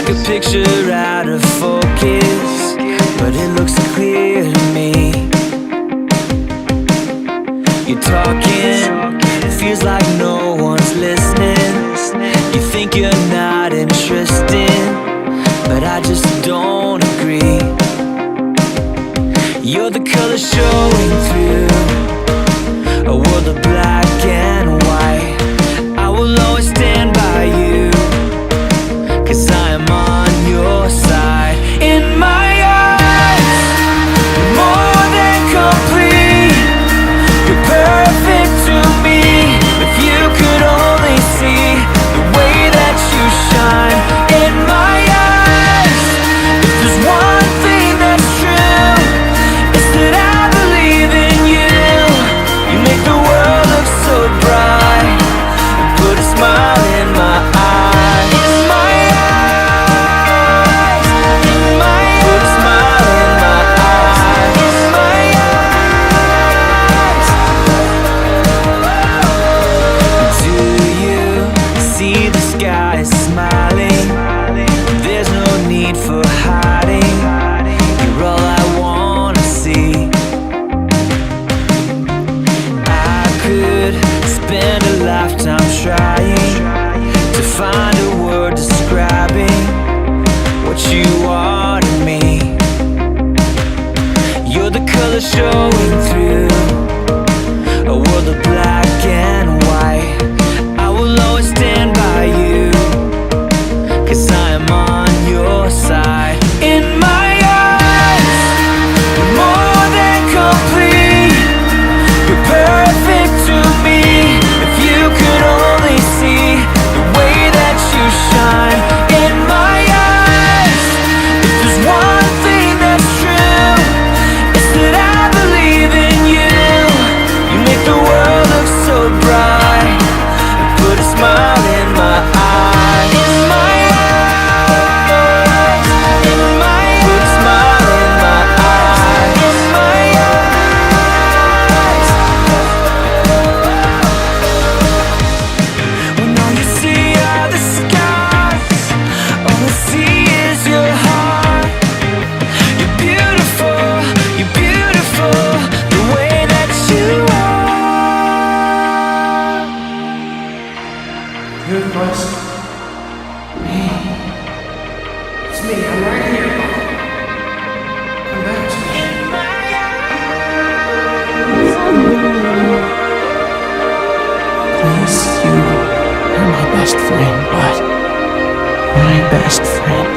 like a picture out of focus, but it looks clear to me. You're talking, it feels like no one's listening. You think you're not interested, but I just don't agree. You're the color showing through a world of black and white. I will always stand by you, 'cause I am on your side. In my eyes, you're more than complete. You're perfect to me. If you could only see the way that you shine. In my eyes, if there's one thing that's true, it's that I believe in you. You make the world look so bright and put a smile in my eyes. In my eyes, in my eyes, put a smile in my eyes. In my eyes. Do you see the sky smiling? There's no need for hiding. You're all I wanna see. I could spend a lifetime trying to find a word describing what you are to me. You're the color showing through a world of black and white. I will always stand by you, 'cause I am on your side. In my eyes, you're more than complete. You're perfect to me. If you could only see the way that you shine. In my eyes, if there's one thing that's true, it's that I believe in you. You make the world look so bright and put a smile in my eyes. In my eyes, in my eyes, put a smile in my eyes. In my eyes. When all you see are the scars, all I see is your heart. You're beautiful, the way that you are. Who was me? It's me, I'm right here. Come back to me. In my Please, you are my best friend, but my best friend.